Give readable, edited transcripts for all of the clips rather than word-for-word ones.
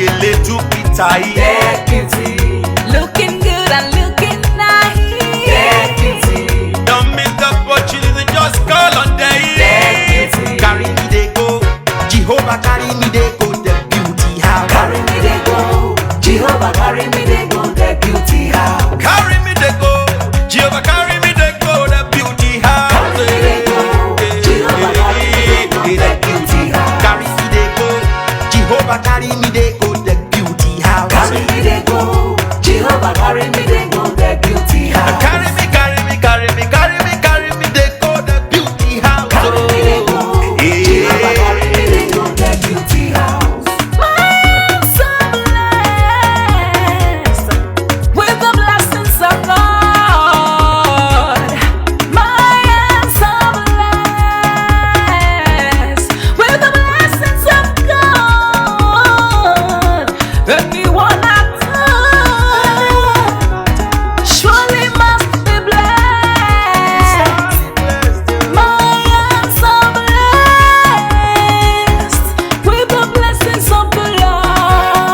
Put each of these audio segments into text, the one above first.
a little bit tight. Get beauty. Looking good and looking nice. Get beauty. Don't miss the opportunity, just call on day. Get beauty. Carry me they go, Jehovah carry me they go, the beauty house. Carry me they go, Jehovah carry me they go, the beauty house. Carry me they go, Jehovah carry me they go, the beauty house. Carry me they go, Jehovah carry me they go, the beauty house. Carry me they go, Jehovah carry me they go, the beauty house. Carry me they go, Jehovah carry me they go, the beauty house. Carry me, carry me, carry me, carry me, carry me they go, the beauty house. Carry me they go, Jehovah carry me they go, the beauty house. My hands are blessed with the blessings of God. My hands are blessed with the blessings of God. Anyone I touch surely must be blessed. My hands are blessed with the blessings of the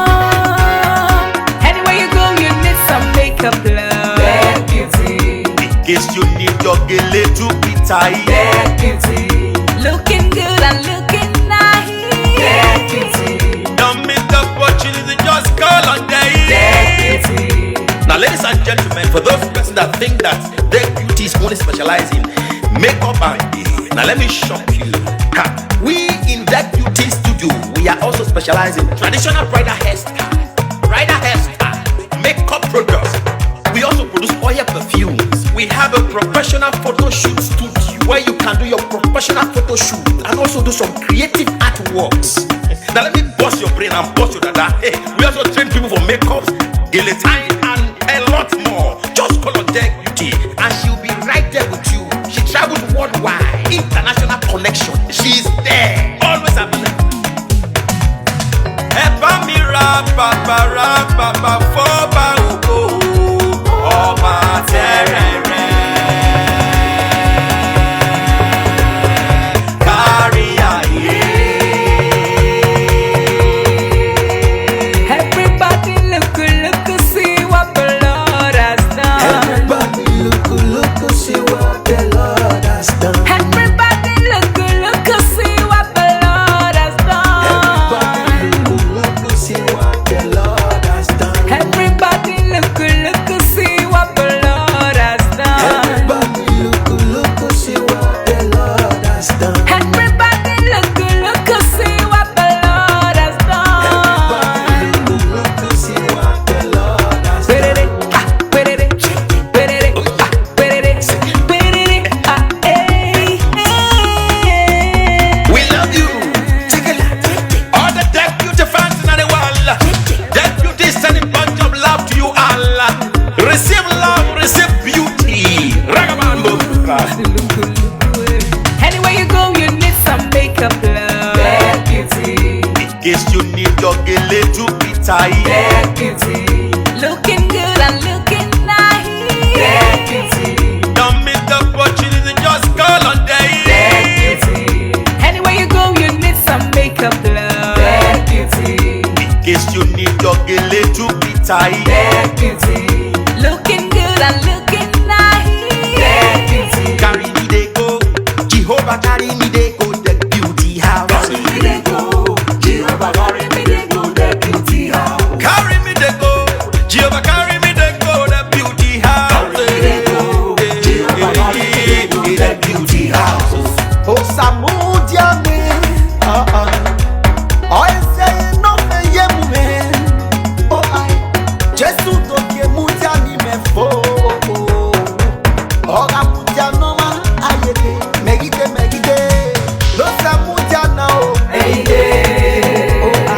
Lord. Anywhere you go, you need some makeup, love. Get beauty. In case you need your a little bit tight. Get beauty. Looking good and looking nice. Get beauty. Don't miss the opportunity, just call on day. Get beauty. Now, ladies and gentlemen, for those persons that think that their beauty is only specialized in makeup and hair, now let me shock you. Ha. We in that beauty studio, we are also specialized in traditional bridal hairstyle, makeup products. We also produce oil perfumes. We have a professional photo shoot studio where you can do your professional photo shoot and also do some creative artworks. Now let me bust your brain and bust your dada. Hey, we also train people for makeups, guillotine, and a lot more. Just call on Deck Beauty and she'll be right there with you. She travels worldwide, international connection. She's there, always available. Epa mi rapa foba ugo, ọba terere. Kárí ayé. Everybody look, see what the Lord has done. Everybody look, see what the Lord has done. Everybody look, see what the Lord has done. Everybody look, see what the Lord has done. Everybody look, see what the Lord has done. Everybody look, see what the Lord has done. Everybody look, see what the Lord has done. Look, see what the Lord has done. We love you. All the Deck Beauty fans in the world. Deck Beauty is sending bunch of love to you all. Receive love, receive beauty. Ragabambo. Anywhere you go, you need some makeup, love. Get beauty. In case you need your a little bit tight. Get beauty. Looking good and looking nice. Get beauty. Don't miss the opportunity, just call on day. Get beauty. Anywhere you go, you need some makeup, love. Get beauty. In case you need your a little bit tight. Get beauty. Looking good and looking nice. Get beauty. Carry me they go, Jehovah carry me they go, the beauty house. Carry me they go, Jehovah carry me they go, the beauty house. Carry me they go, Jehovah carry me they go, the beauty house. Carry me they go, Jehovah carry me they go, the beauty house. Oh Samudia me, I say no me yemu me. Oh I, Jesu to ke mudia ni me fo. Oh Samudia no ma ayete, megide. No Samudia now, Hey day, oh I,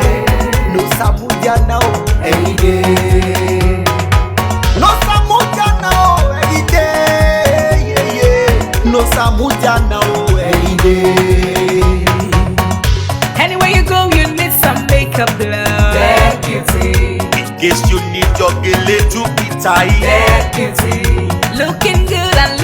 no Samudia now, hey day. no Samudia now, no Samudia now, Anywhere you go, you need some makeup, love. Get beauty. In case you need your a little bit tight. Get beauty. Looking good and